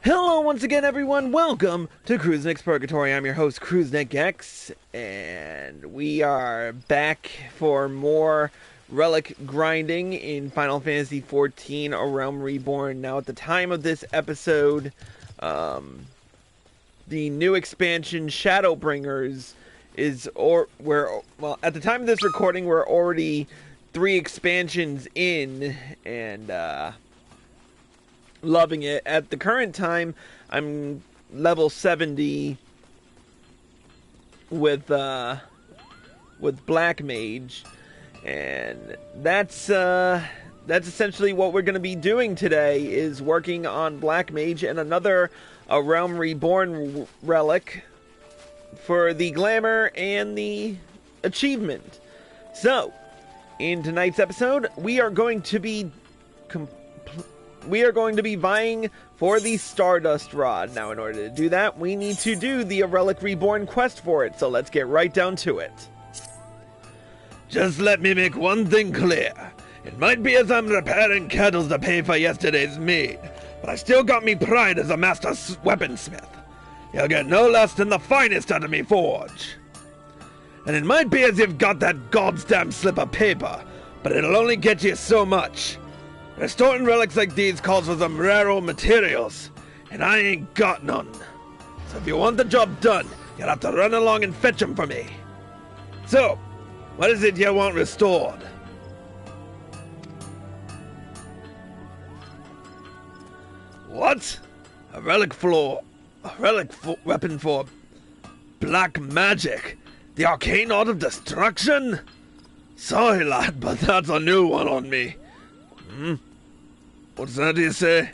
Hello once again, everyone. Welcome to Crusnik's Purgatory. I'm your host, Crusnik X, and we are back for more Relic grinding in Final Fantasy XIV, A Realm Reborn. Now, at the time of this episode, the new expansion, Shadowbringers, at the time of this recording, we're already 3 expansions in, and, loving it. At the current time, I'm level 70 with Black Mage, and that's essentially what we're going to be doing today, is working on Black Mage and another A Realm Reborn relic for the glamour and the achievement. So, in tonight's episode, we are going to be vying for the Stardust Rod. Now, in order to do that, we need to do the Relic Reborn quest for it, so let's get right down to it. Just let me make one thing clear. It might be as I'm repairing kettles to pay for yesterday's mead, but I still got me pride as a master weaponsmith. You'll get no less than the finest out of me forge. And it might be as you've got that goddamn slip of paper, but it'll only get you so much. Restoring relics like these calls for some rare materials, and I ain't got none. So if you want the job done, you'll have to run along and fetch them for me. So, what is it you want restored? What? A weapon for black magic? The arcane art of destruction? Sorry, lad, but that's a new one on me. What's that you say?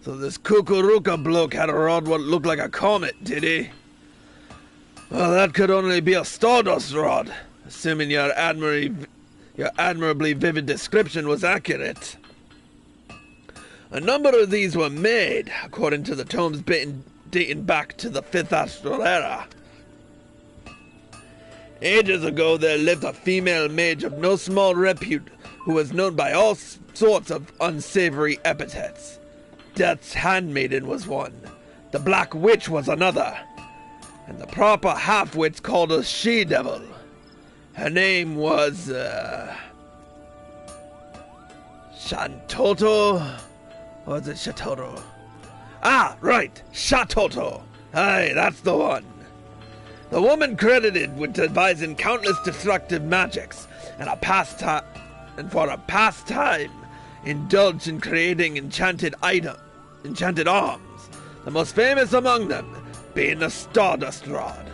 So this Kukuruka bloke had a rod what looked like a comet, did he? Well, that could only be a Stardust Rod, assuming your admirably vivid description was accurate. A number of these were made, according to the tomes dating back to the 5th Astral Era. Ages ago, there lived a female mage of no small repute who was known by all sorts of unsavory epithets. Death's Handmaiden was one, the Black Witch was another, and the proper half-wits called her She-Devil. Her name was, Shantoto? Or was it Shatoro? Ah, right, Shatoto! Aye, that's the one. The woman credited with devising countless destructive magics, and for a pastime, indulged in creating enchanted arms, the most famous among them being the Stardust Rod.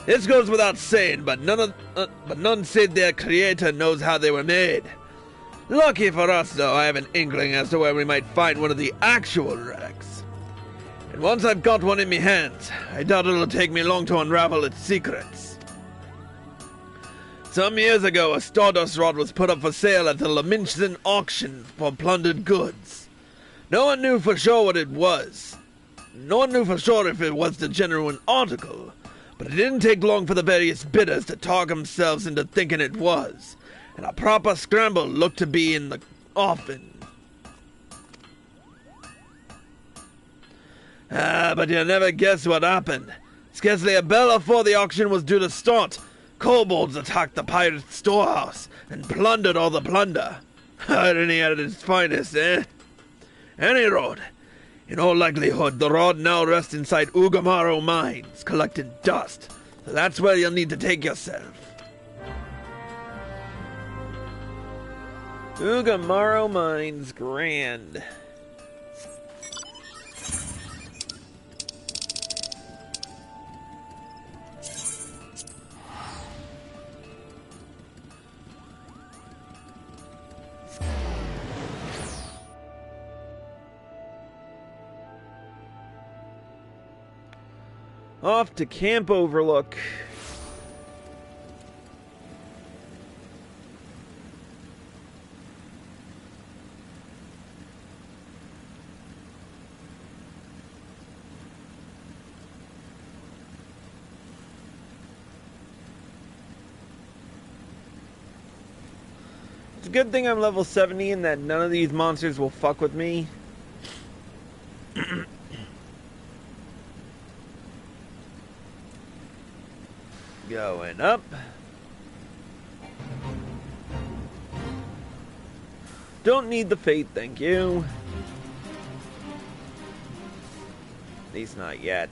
This goes without saying, but none said their creator knows how they were made. Lucky for us, though, I have an inkling as to where we might find one of the actual relics. And once I've got one in me hands, I doubt it'll take me long to unravel its secrets. Some years ago, a Stardust Rod was put up for sale at the Leminson auction for plundered goods. No one knew for sure what it was. No one knew for sure if it was the genuine article, but it didn't take long for the various bidders to talk themselves into thinking it was, and a proper scramble looked to be in the offing. But you'll never guess what happened. Scarcely a bell before the auction was due to start, kobolds attacked the pirate storehouse and plundered all the plunder. Irony at its finest, eh? Any road. In all likelihood, the rod now rests inside Ugamaro Mines, collecting dust. So that's where you'll need to take yourself. Ugamaro Mines, grand. Off to Camp Overlook. It's a good thing I'm level 70 and that none of these monsters will fuck with me. Going up. Don't need the fate, thank you. At least not yet.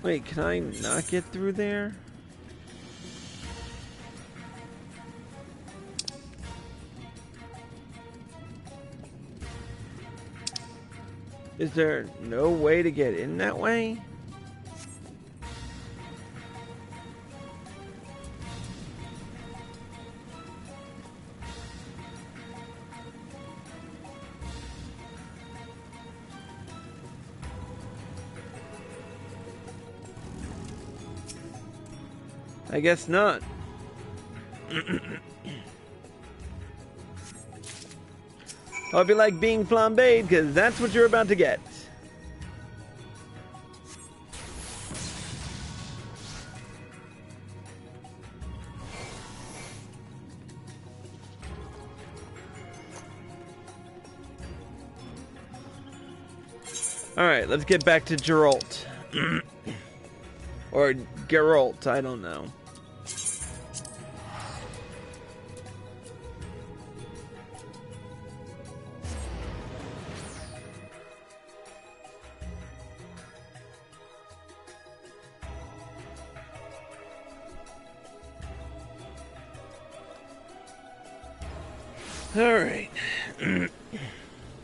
Wait, can I not get through there? Is there no way to get in that way? I guess not. Hope you like being flambéed, because that's what you're about to get. Alright, let's get back to Geralt. Or Geralt, I don't know. Alright.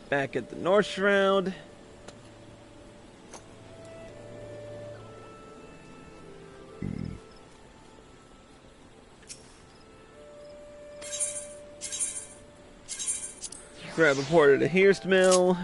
Back at the North Shroud. Grab a port at a Hearst Mill.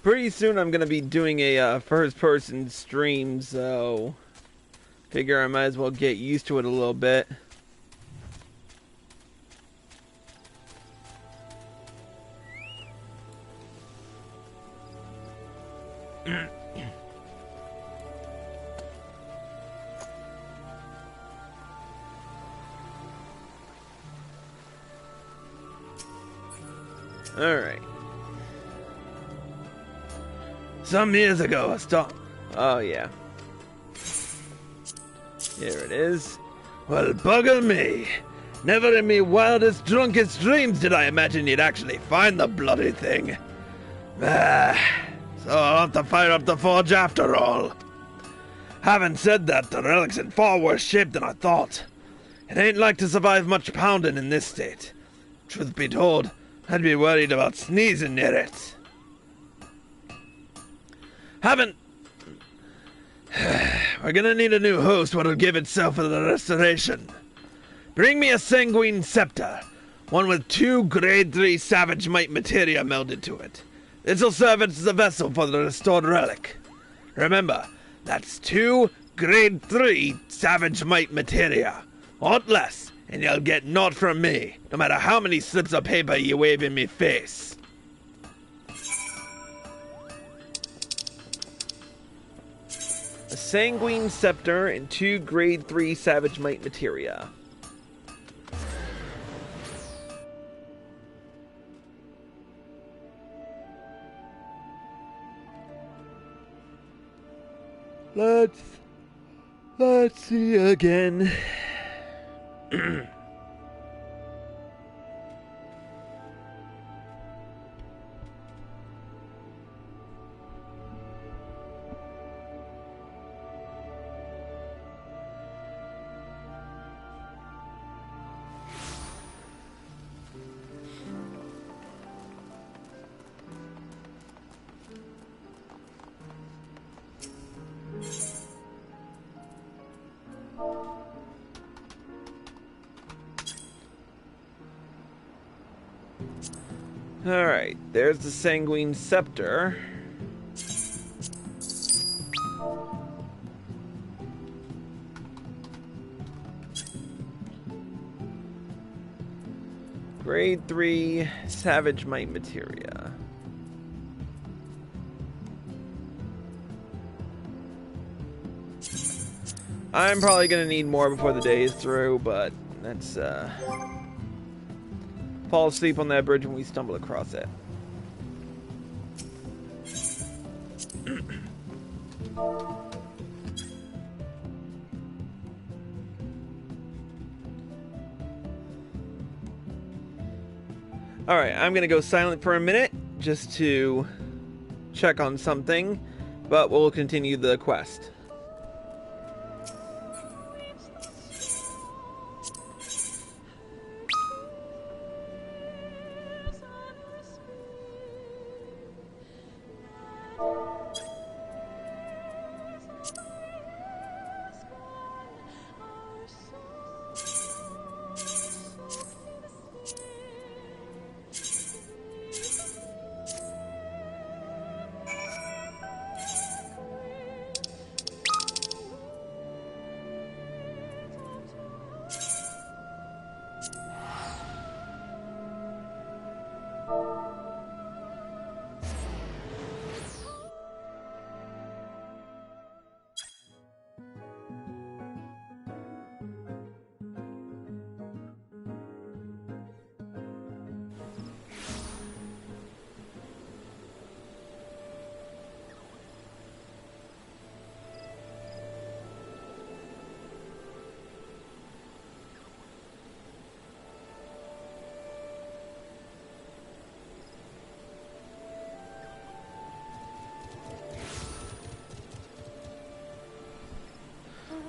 Pretty soon I'm going to be doing a first-person stream, so figure I might as well get used to it a little bit. Alright. Some years ago, Oh, yeah. Here it is. Well, bugger me. Never in me wildest, drunkest dreams did I imagine you'd actually find the bloody thing. So I'll have to fire up the forge after all. Having said that, the relic's in far worse shape than I thought. It ain't like to survive much pounding in this state. Truth be told, I'd be worried about sneezing near it. We're gonna need a new host what'll give itself for the restoration. Bring me a sanguine scepter, one with 2 grade 3 savage might materia melded to it. This'll serve as a vessel for the restored relic. Remember, that's 2 grade 3 savage might materia. Aught less, and you'll get naught from me, no matter how many slips of paper you wave in me face. a Sanguine Scepter, and 2 Grade 3 Savage Might materia. Let's see again. Alright, there's the Sanguine Scepter. Grade 3 Savage Might materia. I'm probably gonna need more before the day is through, but that's fall asleep on that bridge when we stumble across it. Alright, I'm gonna go silent for a minute just to check on something, but we'll continue the quest.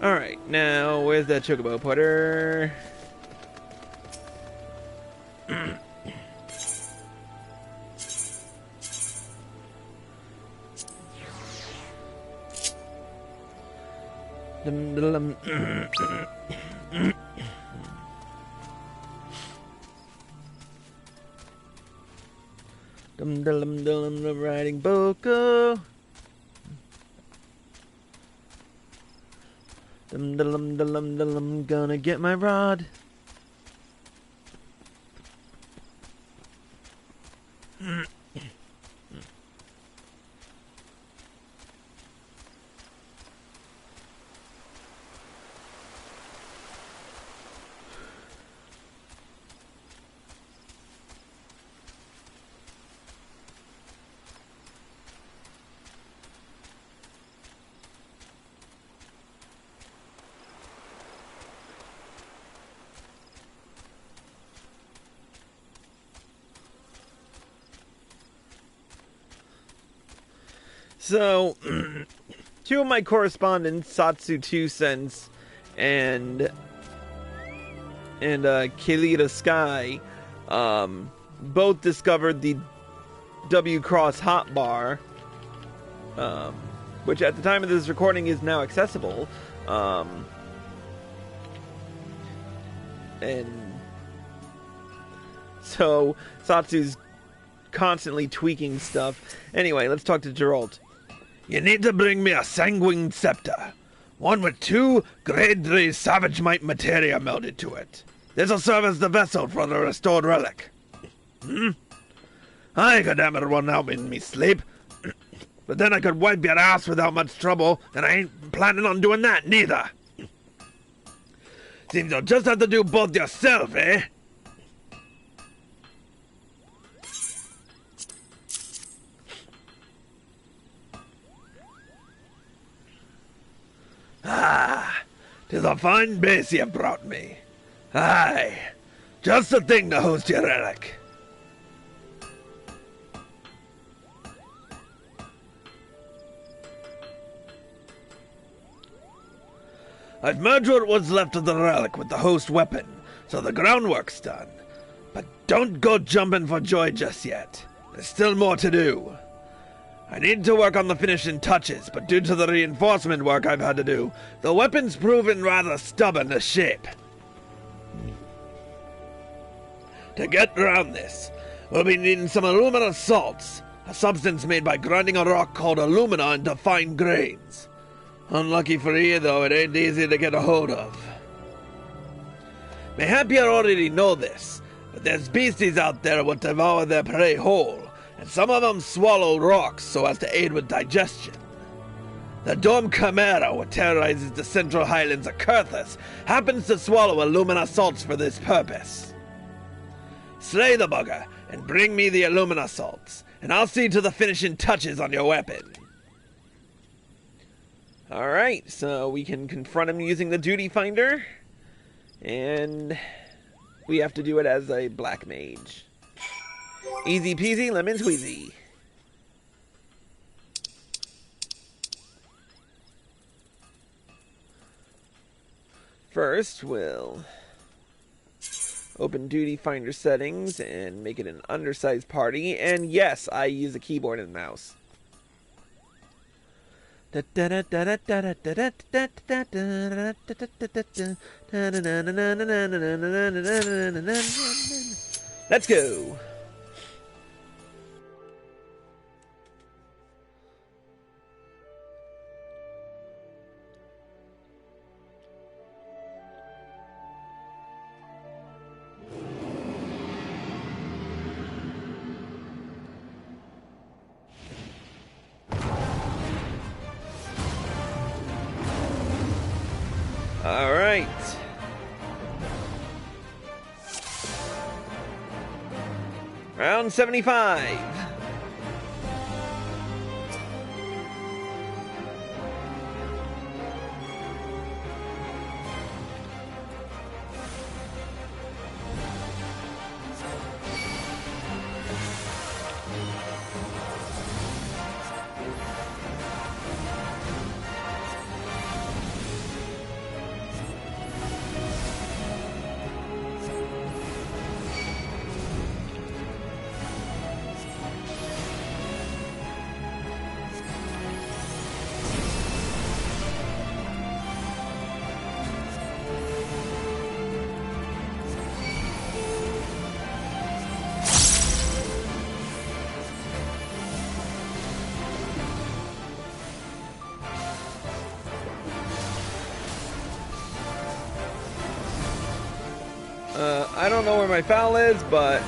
Alright, now where's that chocobo putter? Riding Boko. Gonna get my rod. So, two of my correspondents, Satsu 2 Sense and Kelita Sky, both discovered the W Cross hotbar, which at the time of this recording is now accessible. And so Satsu's constantly tweaking stuff. Anyway, let's talk to Geralt. You need to bring me a Sanguine Scepter. One with 2 Grade 3 Savage Might materia melded to it. This'll serve as the vessel for the restored relic. I could hammer one out in me sleep. but then I could wipe your ass without much trouble, and I ain't planning on doing that neither. Seems you'll just have to do both yourself, eh? Ah, 'tis a fine base you've brought me. Aye, just the thing to host your relic. I've merged what's left of the relic with the host weapon, so the groundwork's done. But don't go jumping for joy just yet. There's still more to do. I need to work on the finishing touches, but due to the reinforcement work I've had to do, the weapon's proven rather stubborn to shape. To get around this, we'll be needing some alumina salts, a substance made by grinding a rock called alumina into fine grains. Unlucky for you, though, it ain't easy to get a hold of. Mayhap you already know this, but there's beasties out there what devour their prey whole, and some of them swallow rocks so as to aid with digestion. The Dome Chimera, what terrorizes the central highlands of Kurthus, happens to swallow alumina salts for this purpose. Slay the bugger, and bring me the alumina salts, and I'll see to the finishing touches on your weapon. Alright, so we can confront him using the duty finder, and we have to do it as a black mage. Easy peasy, lemon squeezy. First, we'll open duty finder settings and make it an undersized party, and yes, I use a keyboard and mouse. Let's go. All right. Round 75. I don't know where my foul is, but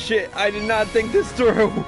shit, I did not think this through.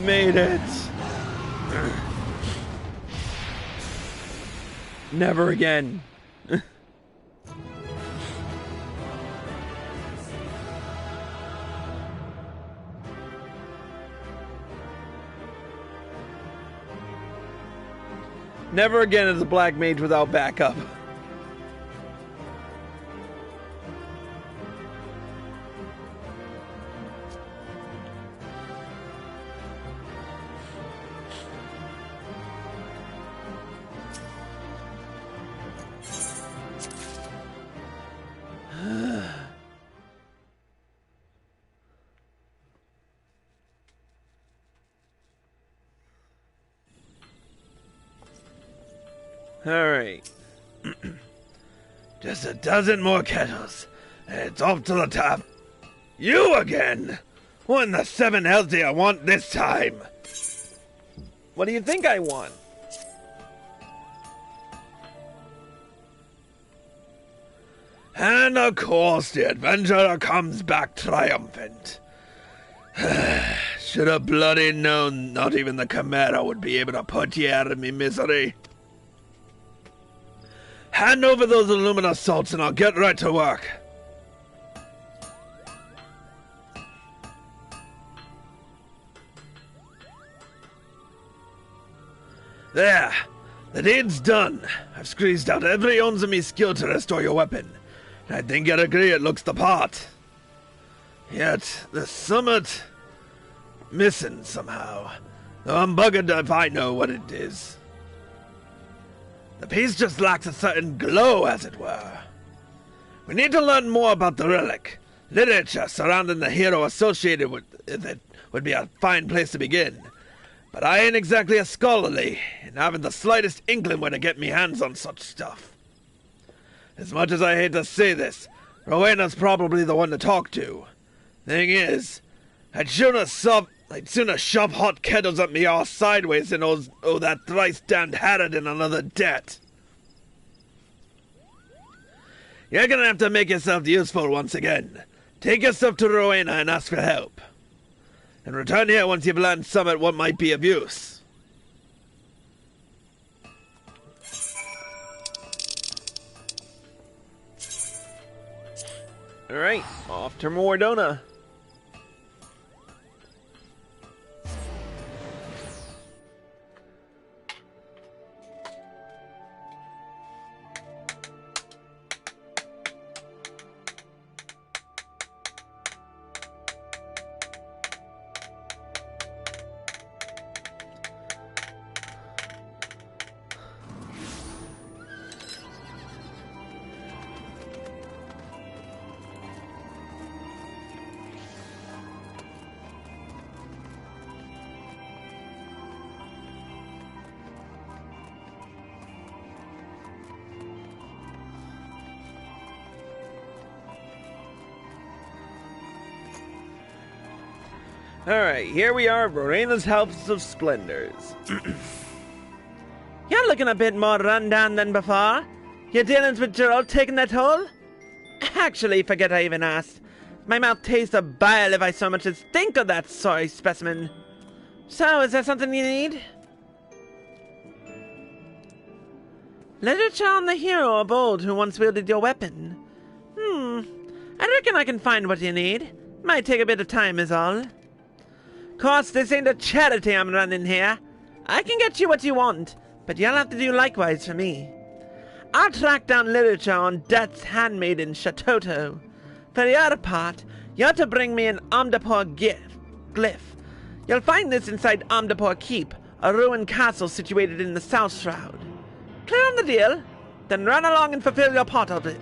made it. Never again. Never again as a black mage without backup. Alright. Just a dozen more kettles, and it's off to the top. You again? What in the seven hells do you want this time? What do you think I want? And of course the adventurer comes back triumphant. Should have bloody known not even the Chimera would be able to put you out of me misery. Hand over those alumina salts and I'll get right to work. There, the deed's done. I've squeezed out every ounce of me skill to restore your weapon. And I think you'd agree it looks the part. Yet, there's somewhat missing somehow. Though I'm buggered if I know what it is. The piece just lacks a certain glow, as it were. We need to learn more about the relic. Literature surrounding the hero associated with it would be a fine place to begin. But I ain't exactly a scholarly, and haven't the slightest inkling where to get me hands on such stuff. As much as I hate to say this, Rowena's probably the one to talk to. Thing is, I'd sooner shove hot kettles up me arse sideways than owe that thrice-damned harridan another debt. You're gonna have to make yourself useful once again. Take yourself to Rowena and ask for help. And return here once you've learned somewhat what might be of use. Alright, off to Mordona. Alright, here we are, Rowena's House of Splendors. You're looking a bit more run-down than before. Your dealings with Gerald taking their toll? Actually, forget I even asked. My mouth tastes of bile if I so much as think of that sorry specimen. So, is there something you need? Literature on the hero of old who once wielded your weapon. I reckon I can find what you need. Might take a bit of time is all. Course, this ain't a charity I'm running here. I can get you what you want, but you'll have to do likewise for me. I'll track down literature on Death's handmaiden Shatoto. For your part, you're to bring me an Omdapor glyph. You'll find this inside Omdapor Keep, a ruined castle situated in the South Shroud. Clear on the deal? Then run along and fulfill your part of it.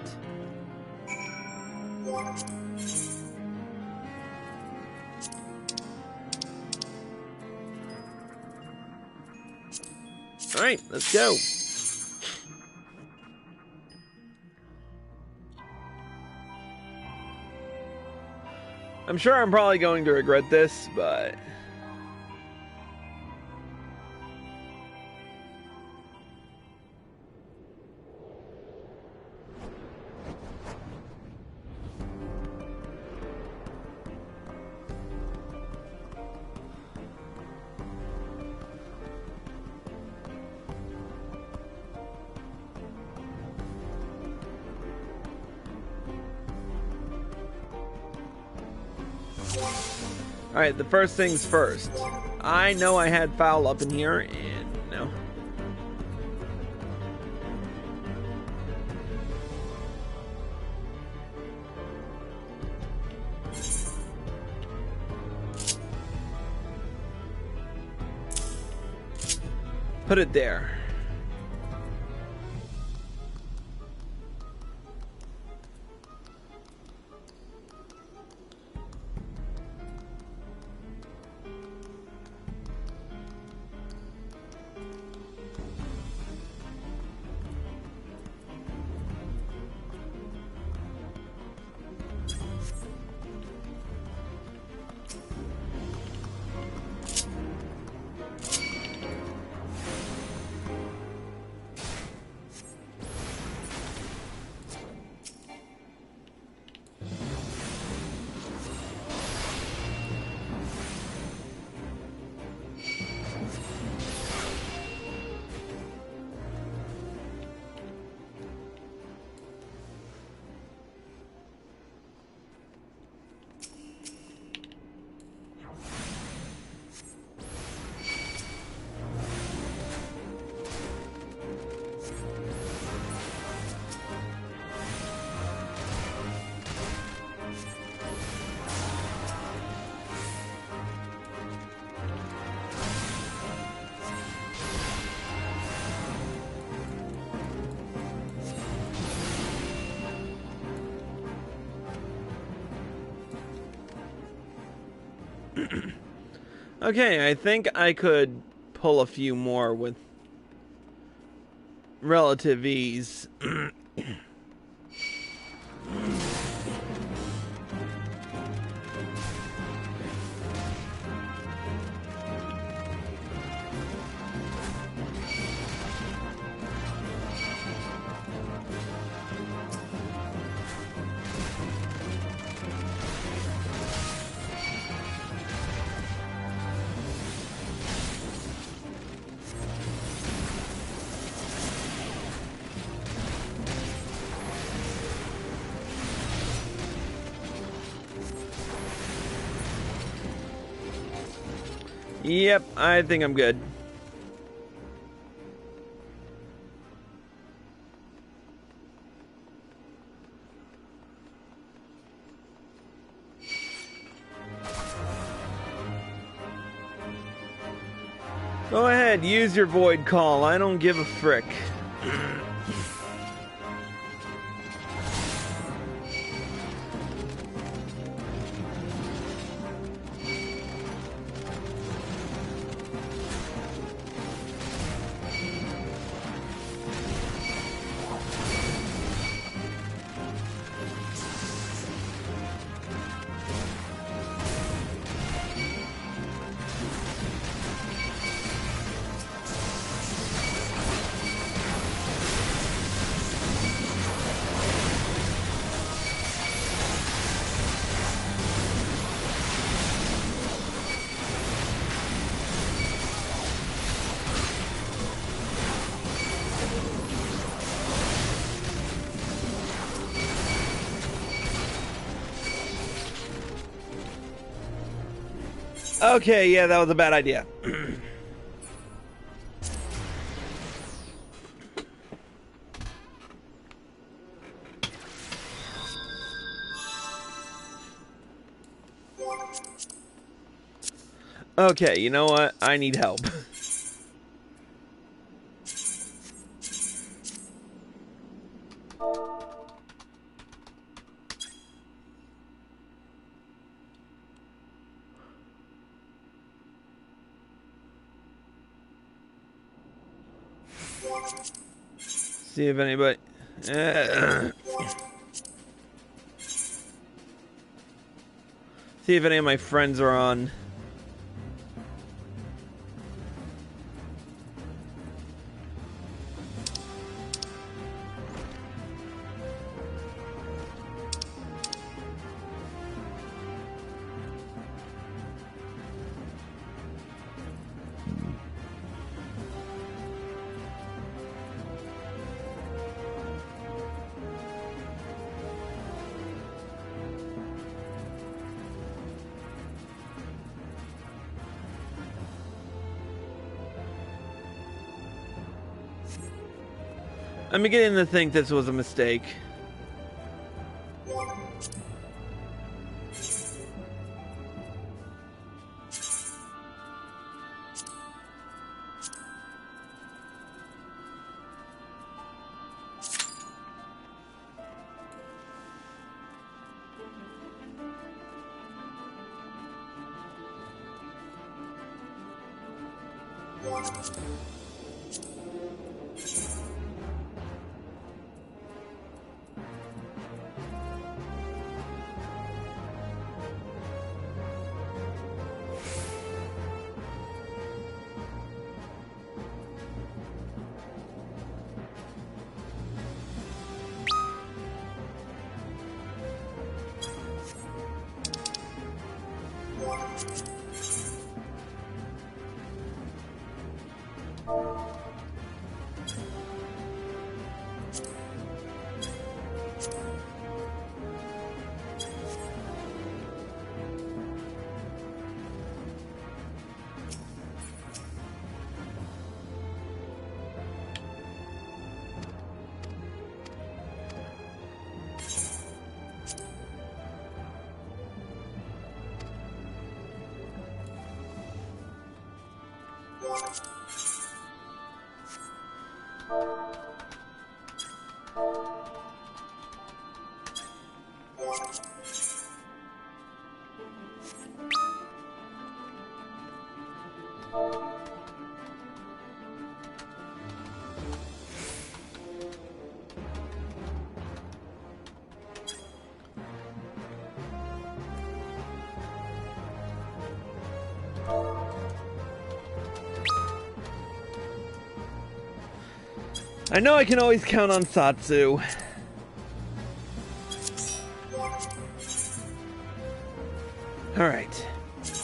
Alright, let's go. I'm sure I'm probably going to regret this, but... Alright, the first things first. I know I had foul up in here, and no. Put it there. Okay, I think I could pull a few more with relative ease. Yep, I think I'm good. Go ahead, use your void call. I don't give a frick. Okay, yeah, that was a bad idea. Okay, you know what? I need help. See if anybody... See if any of my friends are on. I'm beginning to think this was a mistake. I know I can always count on Satsu. Alright.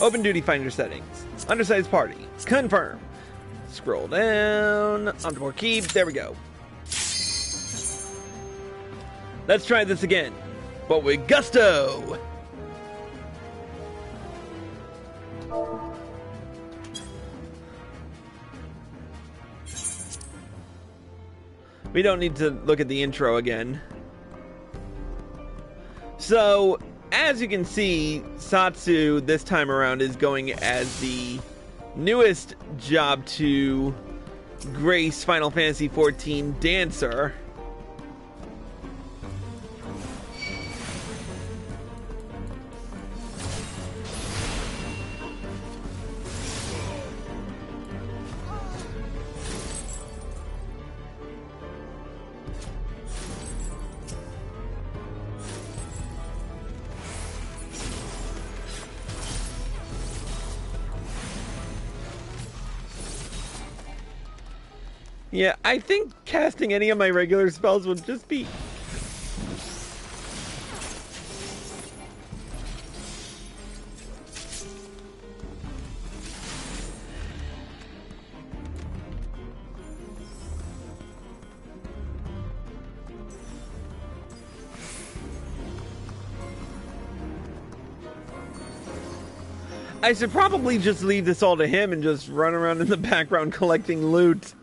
Open duty finder settings. Undersized party. Confirm. Scroll down. Onto more keep. There we go. Let's try this again. But with gusto! We don't need to look at the intro again. So, as you can see, Satsu this time around is going as the newest job to grace Final Fantasy XIV Dancer. Yeah, I think casting any of my regular spells would just be... I should probably just leave this all to him and just run around in the background collecting loot.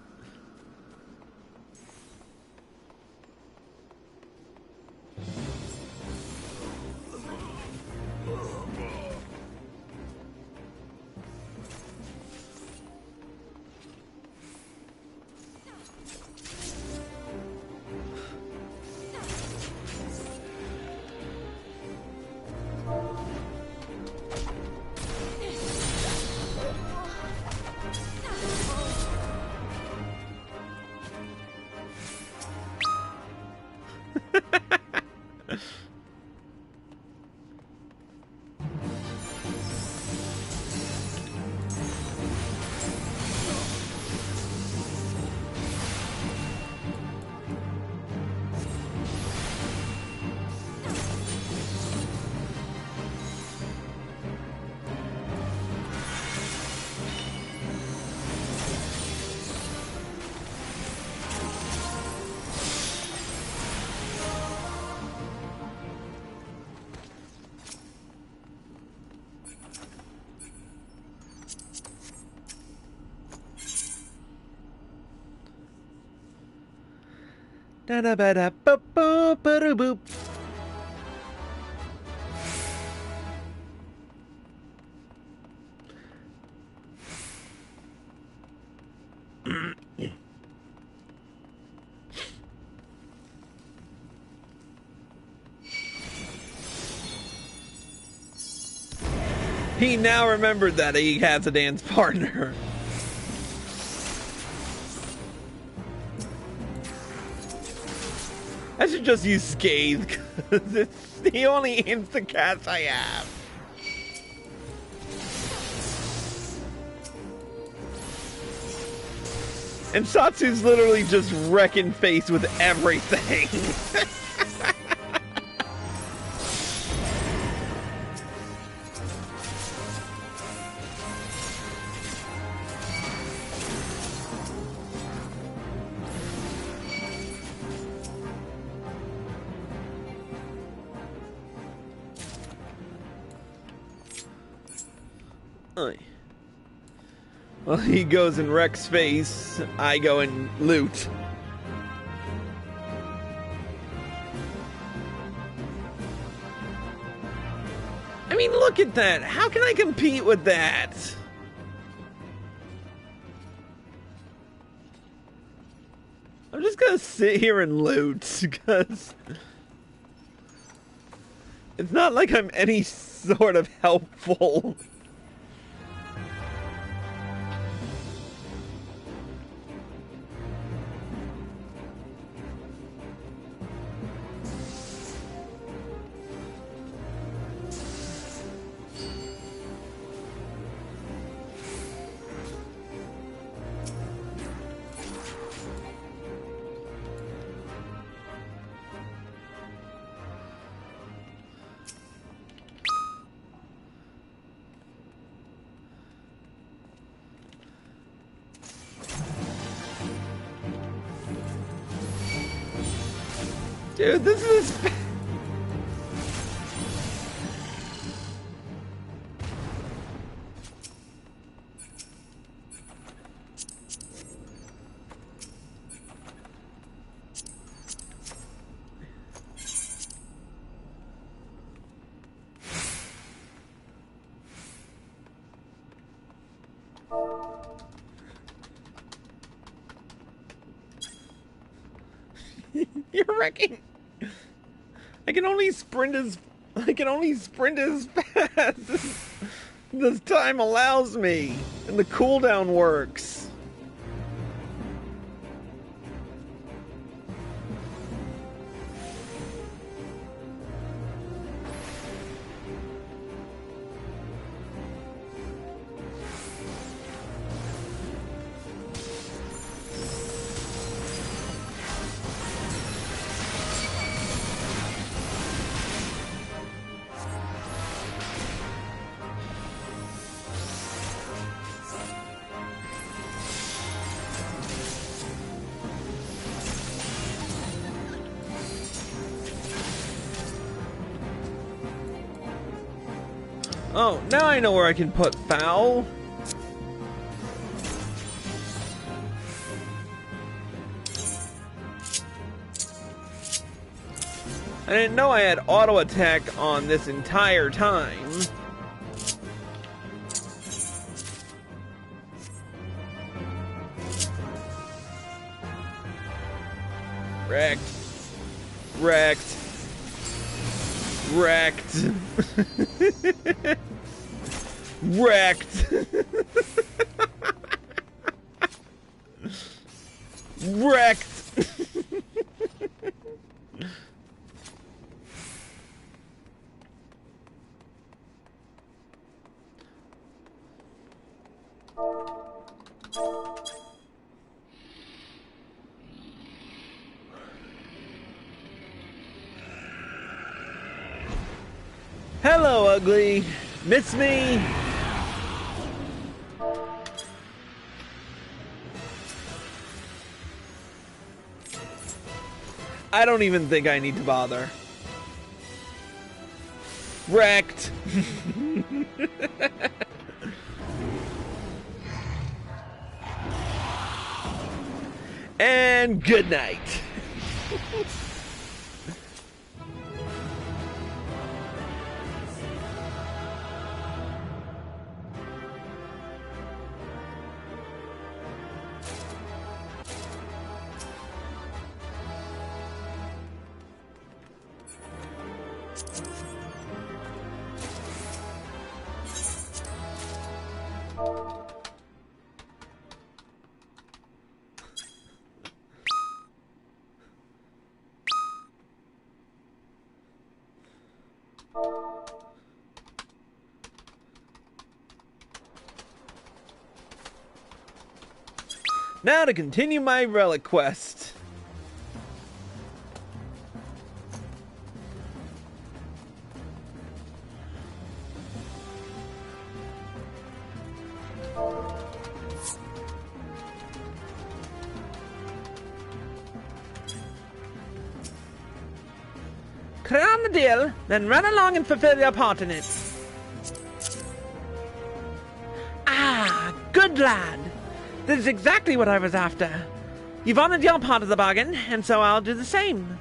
Da da ba da ba ba ba da boop. He now remembered that he has a dance partner. I should just use Scathe, because it's the only insta-cast I have. And Satsu's literally just wrecking face with everything. Well, he goes and wrecks face, I go and loot. I mean, look at that. How can I compete with that? I'm just gonna sit here and loot, because it's not like I'm any sort of helpful. Dude, this is... You're wrecking. I can only sprint as fast as time allows me, and the cooldown works. Oh, now I know where I can put foul. I didn't know I had auto attack on this entire time. Wrecked. Wrecked. Wrecked. Wrecked. Wrecked. Hello, ugly. Miss me? I don't even think I need to bother. Wrecked. And good night. Now to continue my relic quest. Cram the deal, then run along and fulfill your part in it. Ah, good lad. This is exactly what I was after. You've honored your part of the bargain, and so I'll do the same.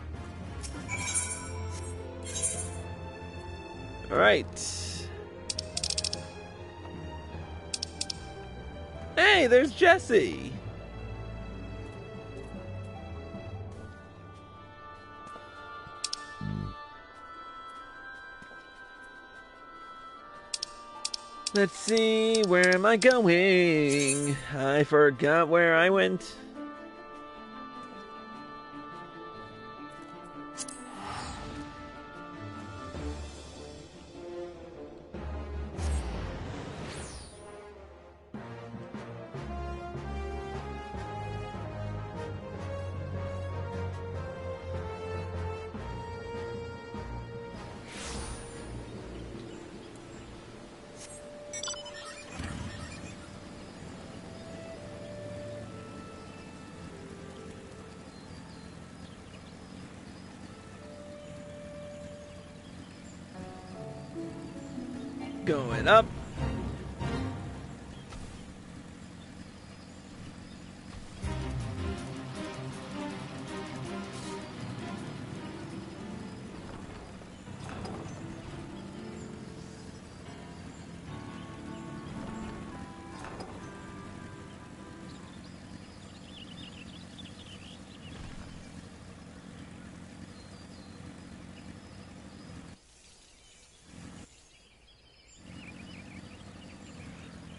Alright. Hey, there's Jesse. Let's see, where am I going? I forgot where I went. Going up.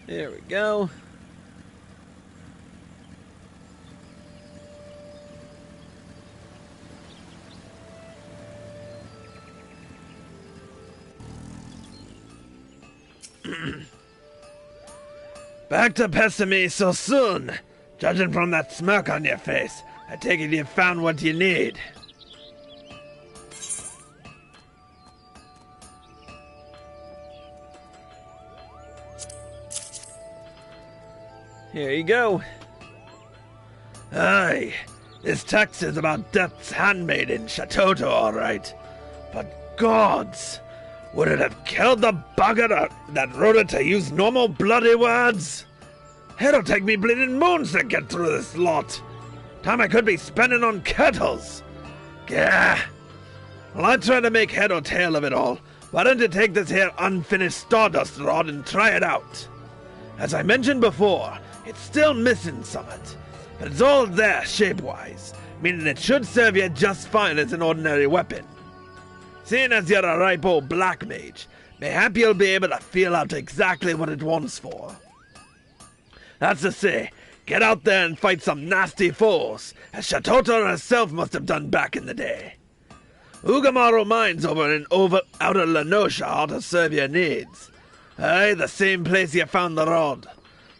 There we go. Back to Pessimy so soon. Judging from that smirk on your face, I take it you've found what you need. Here you go. Aye, this text is about Death's handmaiden, Shatoto, all right. But gods, would it have killed the bugger that wrote it to use normal bloody words? It'll take me bleeding moons to get through this lot. Time I could be spending on kettles. Gah. Well, I try to make head or tail of it all. Why don't you take this here unfinished Stardust Rod and try it out? As I mentioned before, it's still missing somewhat, but it's all there shape-wise, meaning it should serve you just fine as an ordinary weapon. Seeing as you're a ripe old black mage, mayhap you'll be able to feel out exactly what it wants for. That's to say, get out there and fight some nasty foes, as Shatoto herself must have done back in the day. Ugamaru mines over in outer Lenosha ought to serve your needs. Aye, the same place you found the rod.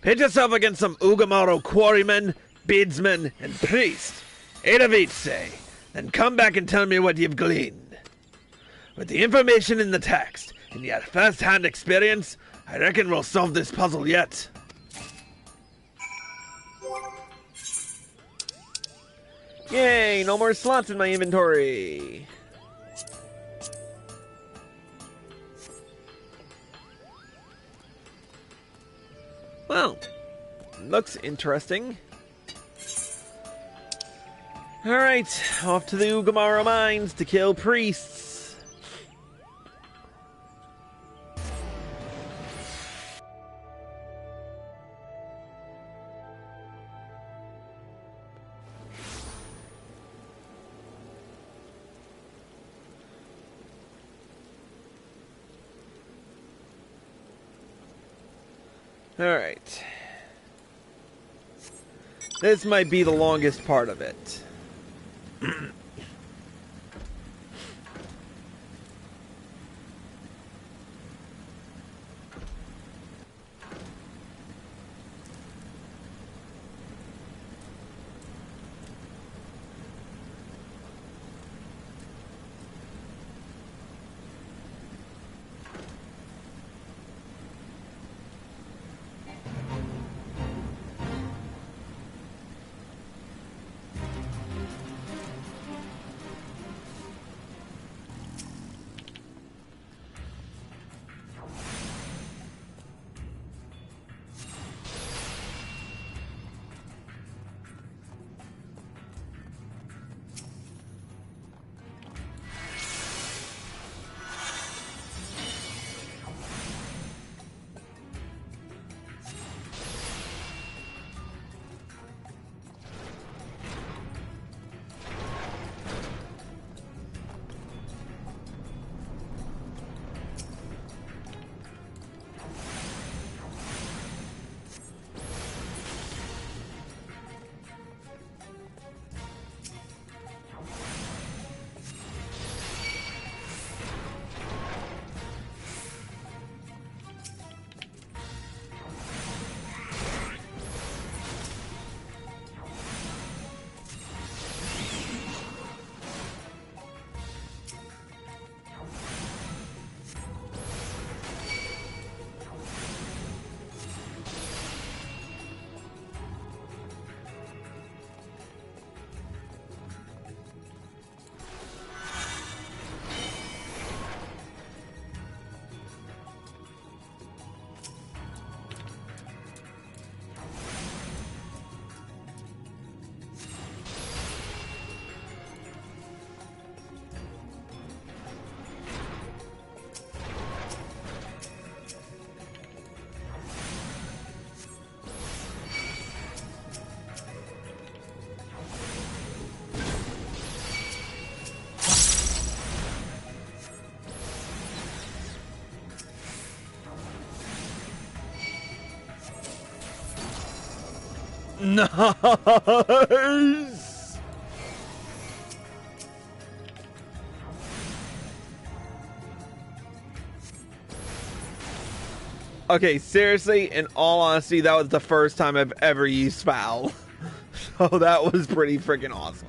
Pit yourself against some Ugamaru quarrymen, beadsmen, and priests. 8 of each, say. Then come back and tell me what you've gleaned. With the information in the text, and your first-hand experience, I reckon we'll solve this puzzle yet. Yay, no more slots in my inventory. Well, looks interesting. Alright, off to the Ugamaro mines to kill priests. Alright. This might be the longest part of it. Nice! Okay, seriously, in all honesty, that was the first time I've ever used foul. So that was pretty freaking awesome.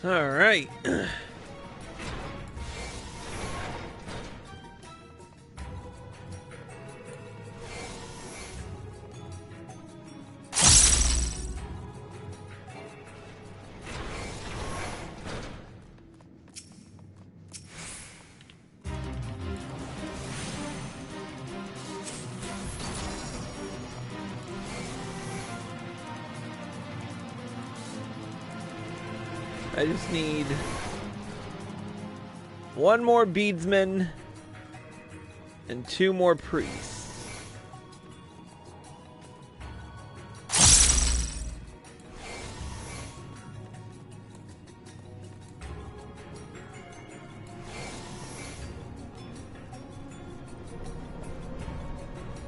All right. I just need one more beadsman and 2 more priests.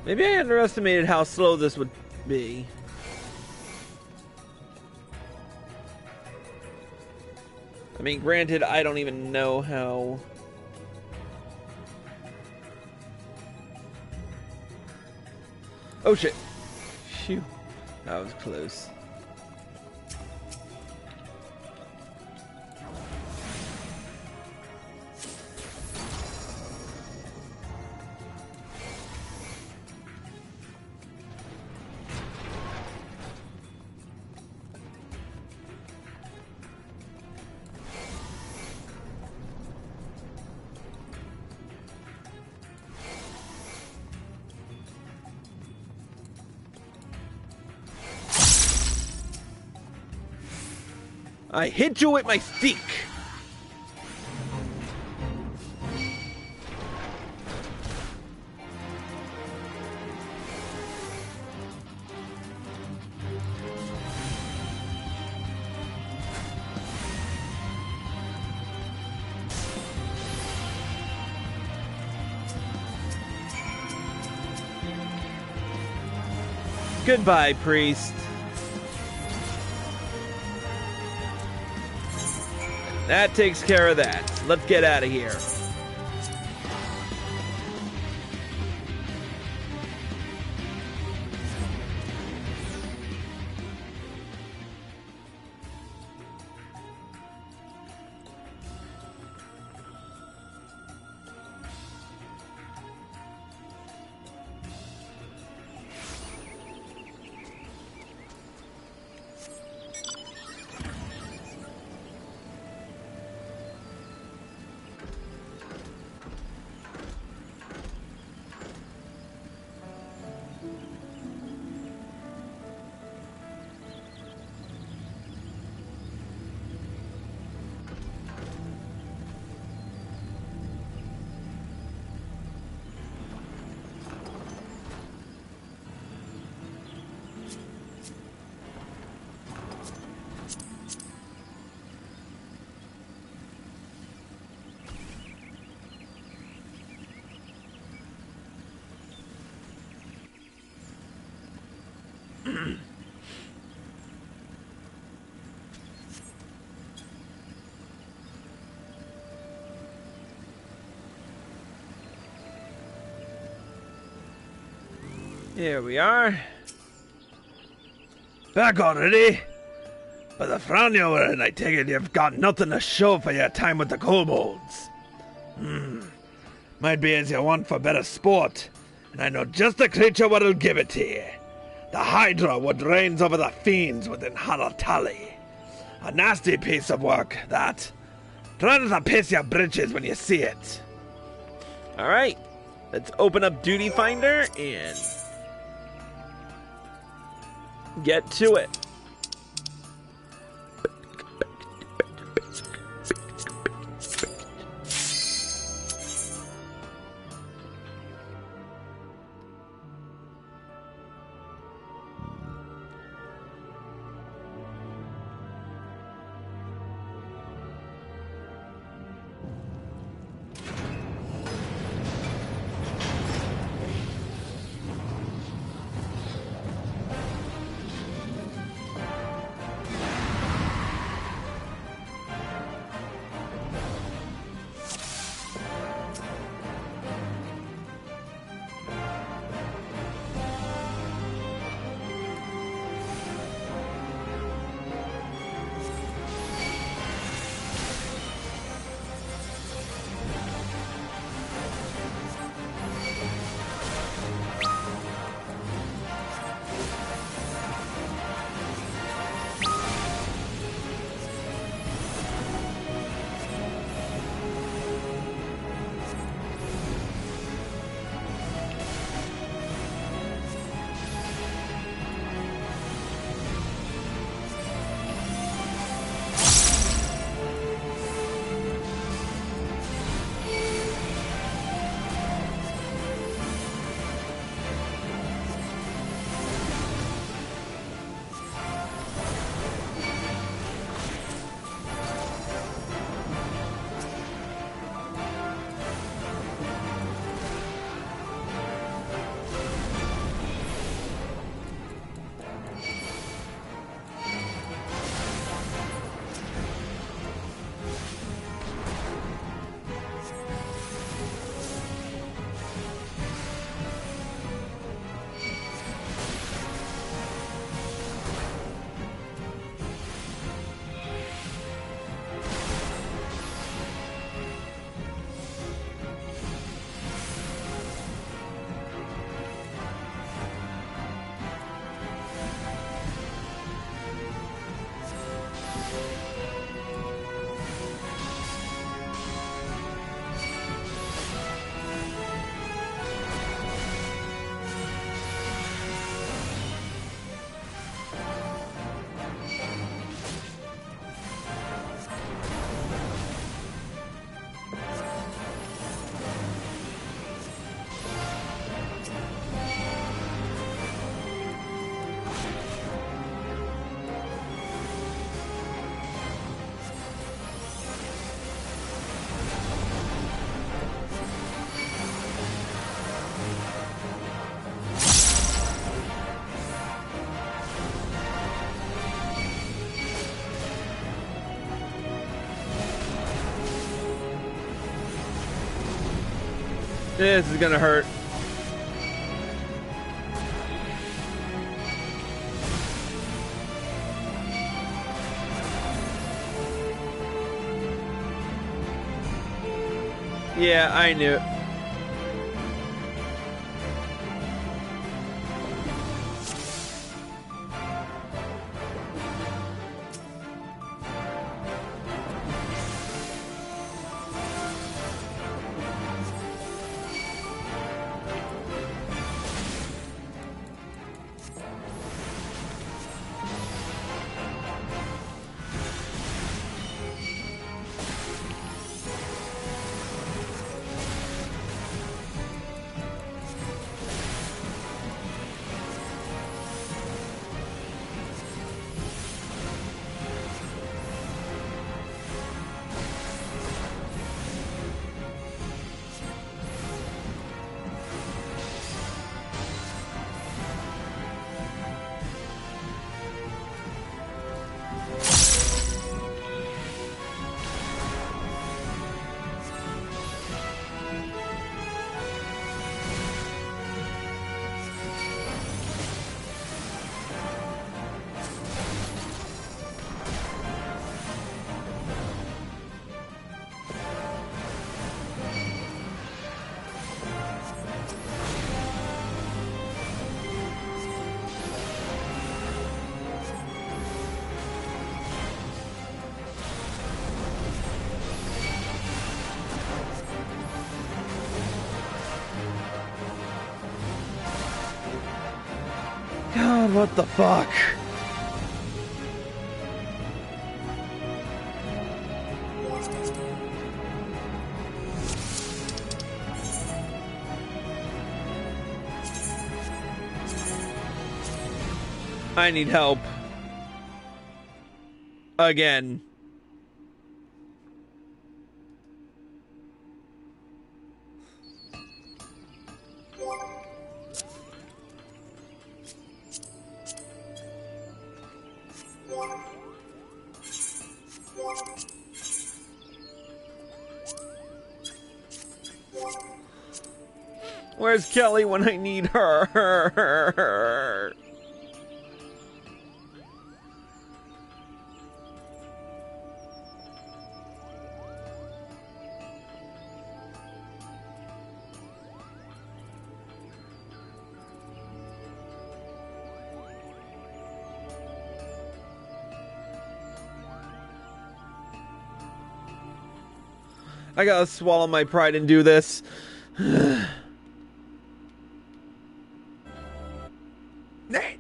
Maybe I underestimated how slow this would be. I mean, granted, I don't even know how... Oh, shit. Phew. That was close. I hit you with my stick. Goodbye, priest. That takes care of that. Let's get out of here. Here we are. Back already? By the frown you were in, I take it you've got nothing to show for your time with the kobolds. Might be as you want for better sport, and I know just the creature what'll give it to you. The Hydra what reigns over the fiends within Haratali. A nasty piece of work, that. Try not to piss your britches when you see it. Alright. Let's open up Duty Finder and get to it. This is gonna hurt. Yeah, I knew. God, what the fuck? I need help. Again. Where's Kelly when I need her? I gotta swallow my pride and do this. Nate!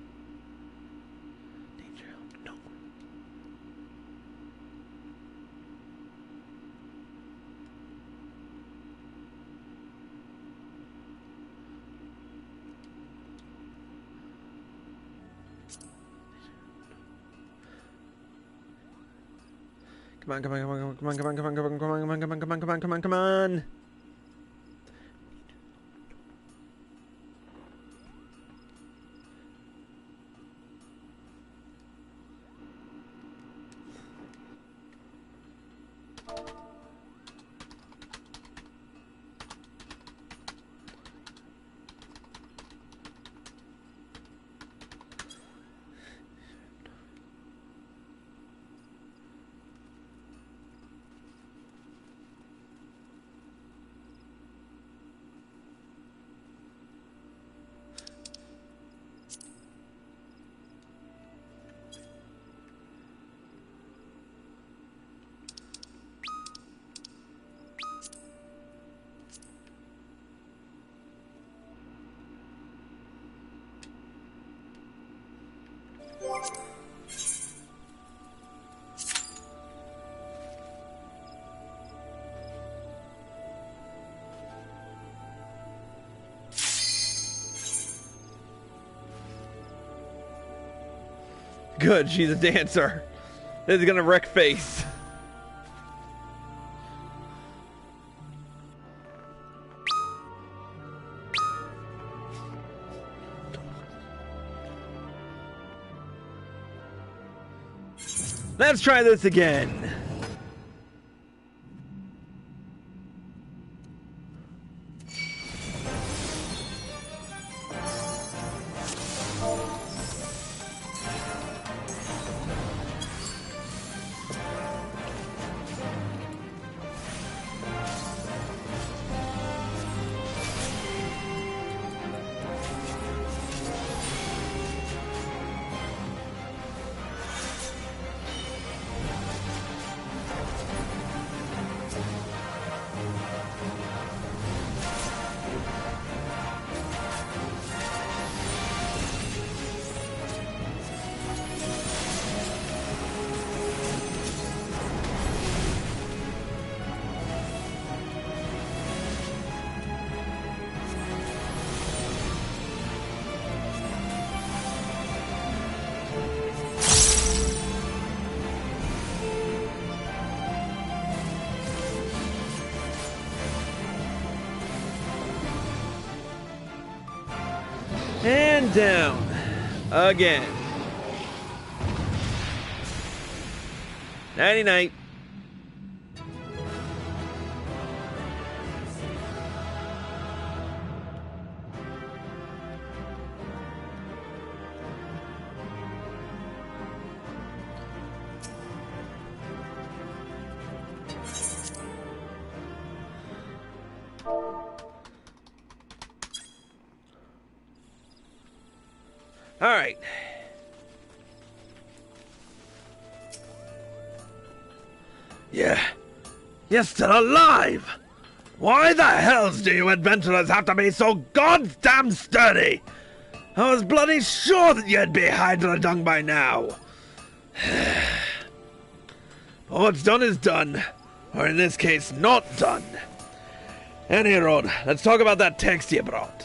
Danger, no. Come on, come on, come on, come on, come on, come on, come on, come on, come on, come on, come on, come on, come on, come on. Good, she's a dancer. This is gonna wreck face. Let's try this again. And down. Again. Nighty-night. All right. Yeah. You're still alive! Why the hells do you adventurers have to be so goddamn sturdy? I was bloody sure that you'd be Hydra dung by now. What's done is done. Or in this case, not done. Any road, let's talk about that text you brought.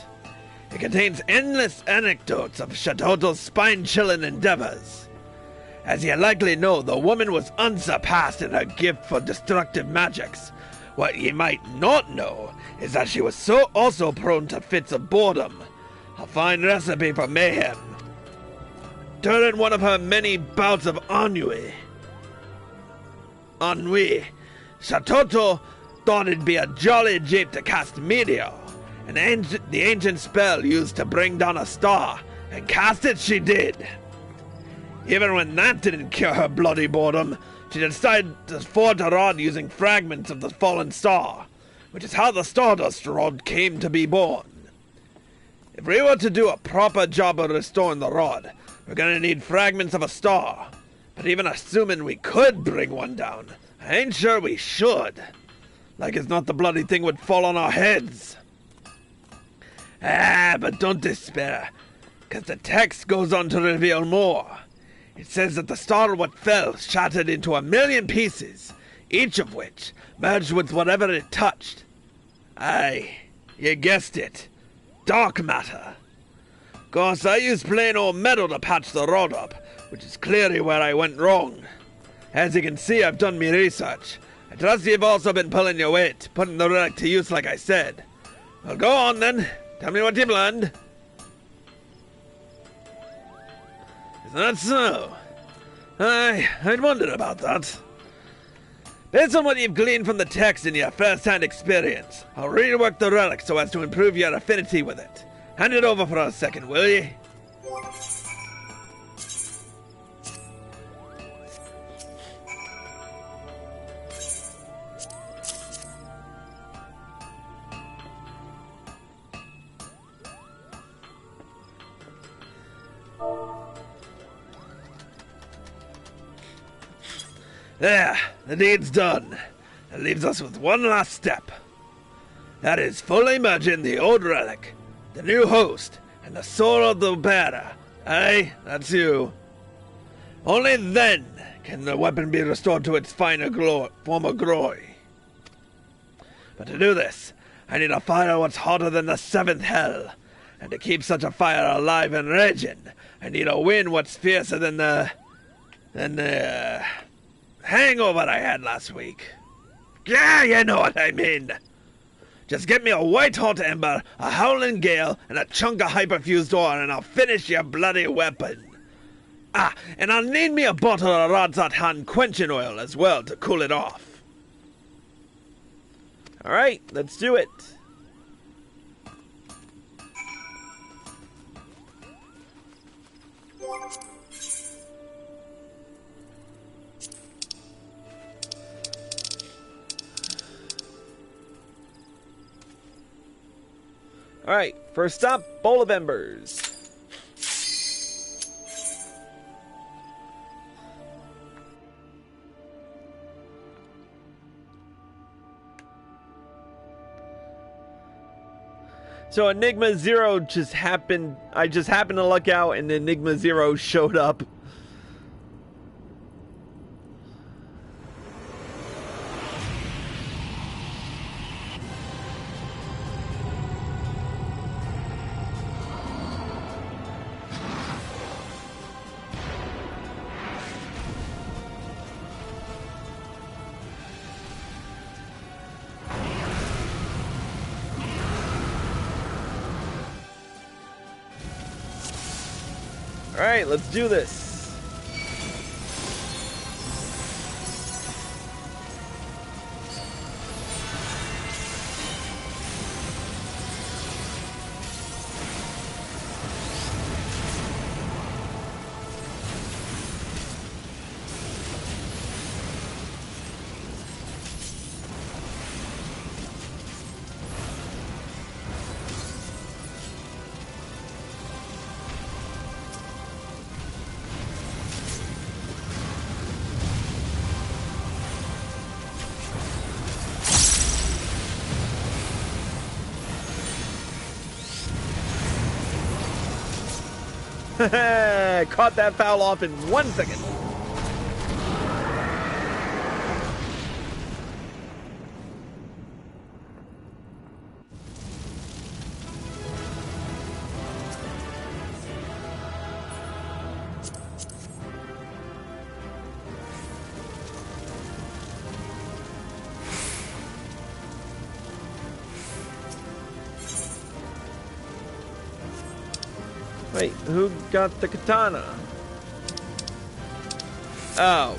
It contains endless anecdotes of Shatoto's spine-chilling endeavors. As you likely know, the woman was unsurpassed in her gift for destructive magics. What ye might not know is that she was also prone to fits of boredom, a fine recipe for mayhem. During one of her many bouts of ennui, Shatoto thought it'd be a jolly jape to cast Meteor, the ancient spell used to bring down a star, and cast it she did. Even when that didn't cure her bloody boredom, she decided to forge a rod using fragments of the fallen star, which is how the Stardust Rod came to be born. If we were to do a proper job of restoring the rod, we're gonna need fragments of a star. But even assuming we could bring one down, I ain't sure we should. Like as not the bloody thing would fall on our heads. But don't despair, because the text goes on to reveal more. It says that the star what fell shattered into 1,000,000 pieces, each of which merged with whatever it touched. Aye, you guessed it. Dark matter. Of course, I used plain old metal to patch the rod up, which is clearly where I went wrong. As you can see, I've done me research. I trust you've also been pulling your weight, putting the relic to use like I said. Well, go on then. Tell me what you've learned. Is that so? I'd wondered about that. Based on what you've gleaned from the text in your first-hand experience, I'll rework the relic so as to improve your affinity with it. Hand it over for a second, will you? There, the deed's done. It leaves us with one last step. That is fully merging the old relic, the new host, and the soul of the bearer. Aye, that's you. Only then can the weapon be restored to its former glory. But to do this, I need a fire what's hotter than the seventh hell. And to keep such a fire alive and raging, I need a wind what's fiercer than the hangover I had last week. Yeah, you know what I mean. Just get me a white-hot ember, a howling gale, and a chunk of hyperfused ore, and I'll finish your bloody weapon. Ah, and I'll need me a bottle of Rodsat Han quenching oil as well to cool it off. Alright, let's do it. Alright, first stop, Bowl of Embers. So Enigma Zero just happened, I just happened to luck out and Enigma Zero showed up. Alright, let's do this. Caught that foul off in 1 second. Wait, who got the katana? Oh.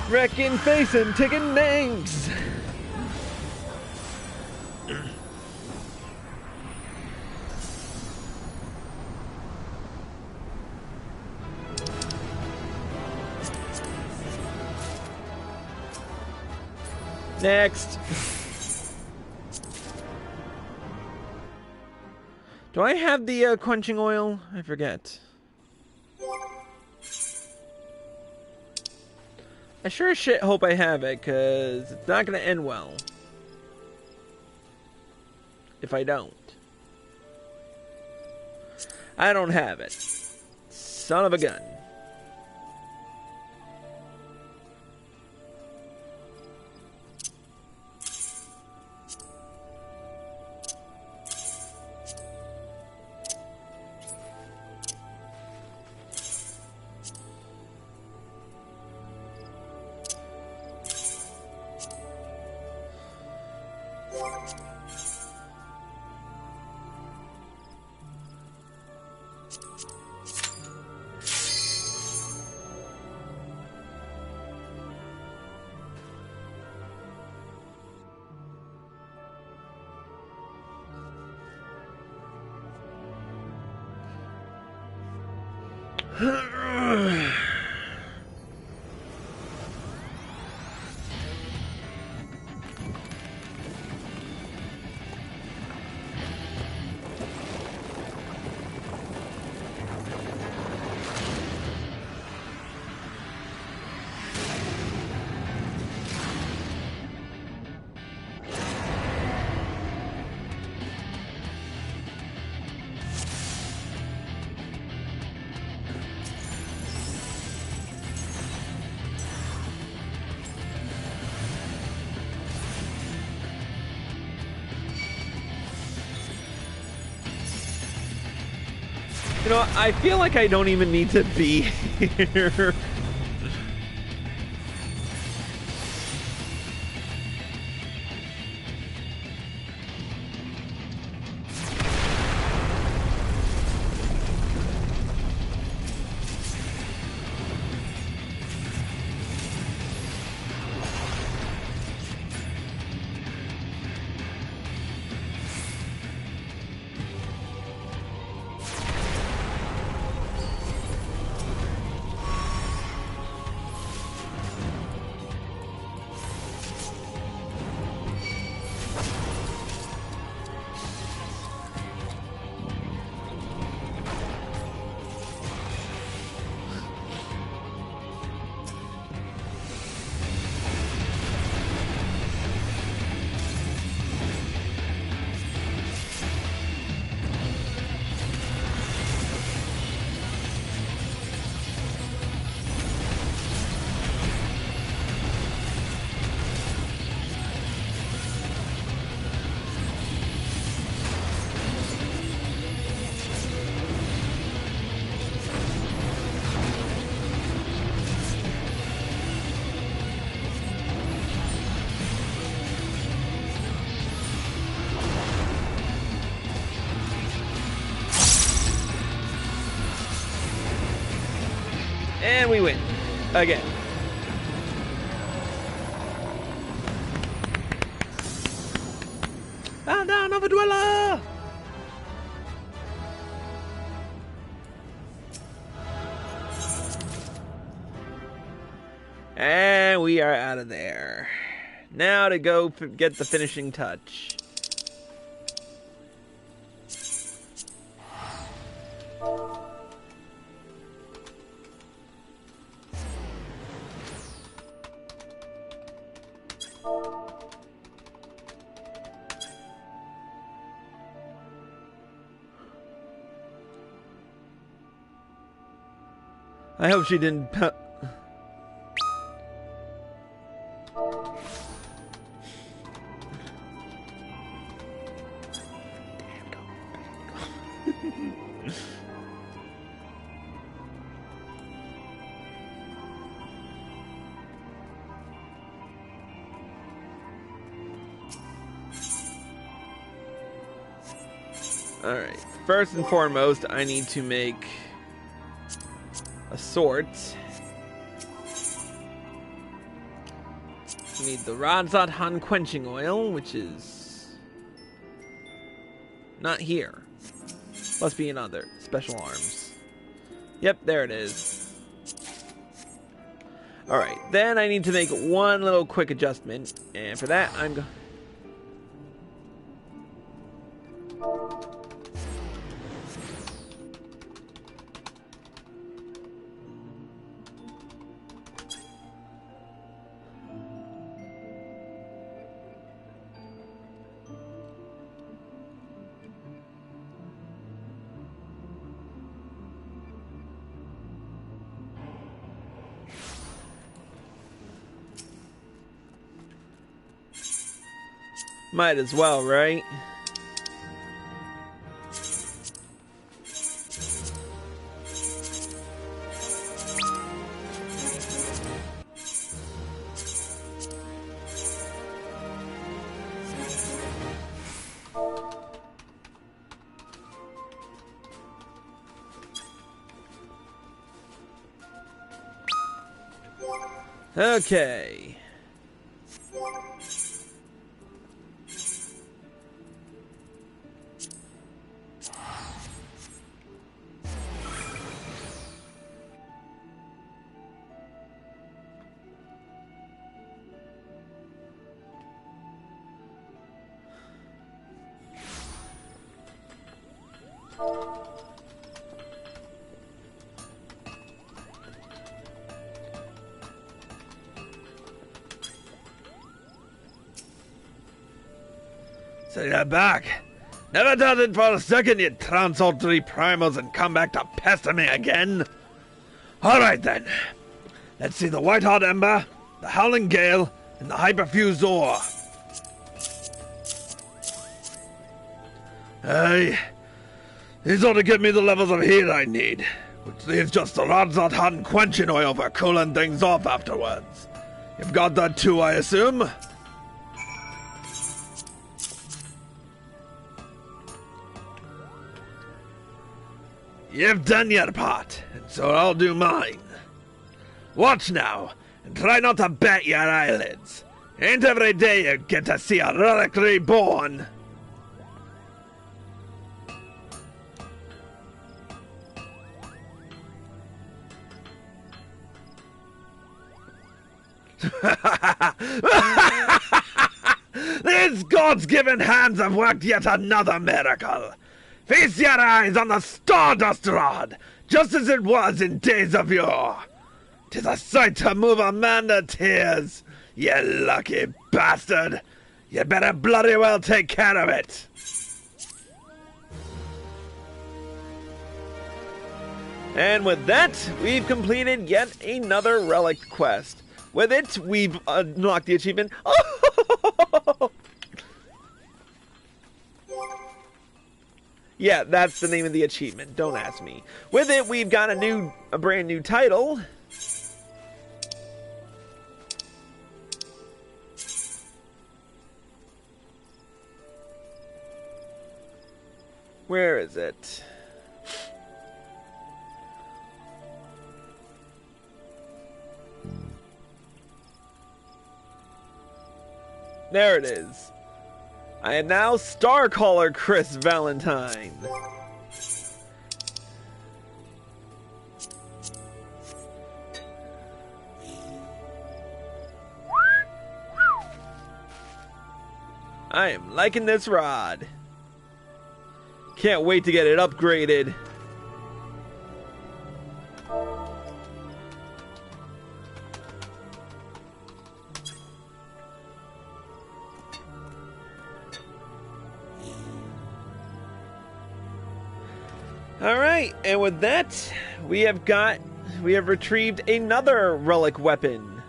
Wrecking face and taking names. Next. Do I have the quenching oil? I forget. I sure as shit hope I have it, because it's not going to end well if I don't. I don't have it. Son of a gun. You know, I feel like I don't even need to be here. And we win. Again. Bow down, Overdweller! And we are out of there. Now to go get the finishing touch. I hope she didn't. Alright, first and foremost, I need to make a sword. We need the Radzot Han quenching oil, which is not here. Must be in other special arms. Yep, there it is. Alright, then I need to make one little quick adjustment, and for that I'm going... Might as well, right? Okay. So you're back. Never doubted for a second you'd trounce all three primals and come back to pester me again. Alright then. Let's see the White-Hot Ember, the Howling Gale, and the Hyperfused Ore. Hey, these ought to give me the levels of heat I need, which leaves just the Radzot Han quenching oil for cooling things off afterwards. You've got that too, I assume? You've done your part, and so I'll do mine. Watch now, and try not to bat your eyelids. Ain't every day you get to see a Relic Reborn. These gods-given hands have worked yet another miracle. Feast your eyes on the Stardust Rod, just as it was in days of yore. 'Tis a sight to move a man to tears. You lucky bastard. You better bloody well take care of it. And with that, we've completed yet another relic quest. With it, we've unlocked the achievement. Oh! Yeah, that's the name of the achievement. Don't ask me. With it, we've got a brand new title. Where is it? There it is. I am now Starcaller Chris Valentine. I am liking this rod. Can't wait to get it upgraded. Alright, and with that, we have retrieved another relic weapon.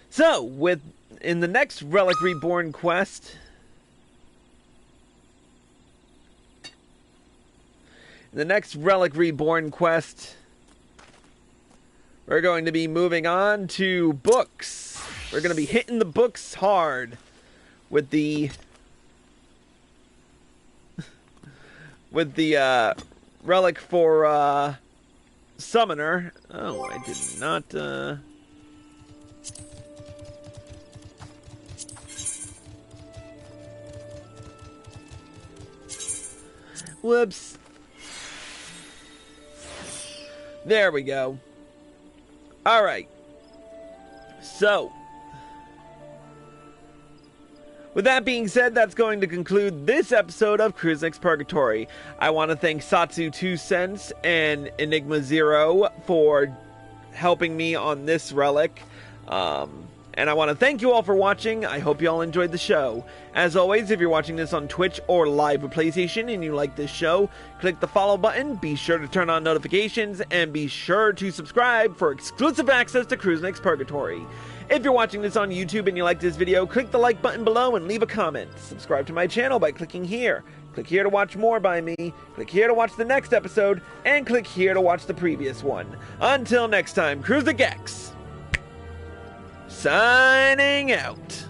So, in the next Relic Reborn quest, we're going to be moving on to books. We're going to be hitting the books hard with the with the relic for summoner. Oh, I did not. Whoops. There we go. Alright. So, with that being said, that's going to conclude this episode of Crusnik's Purgatory. I want to thank Satsu 2 Cents and Enigma Zero for helping me on this relic. And I want to thank you all for watching. I hope you all enjoyed the show. As always, if you're watching this on Twitch or live with PlayStation and you like this show, click the follow button, be sure to turn on notifications, and be sure to subscribe for exclusive access to Crusnik's Purgatory. If you're watching this on YouTube and you like this video, click the like button below and leave a comment. Subscribe to my channel by clicking here. Click here to watch more by me, click here to watch the next episode, and click here to watch the previous one. Until next time, Crusnik X signing out.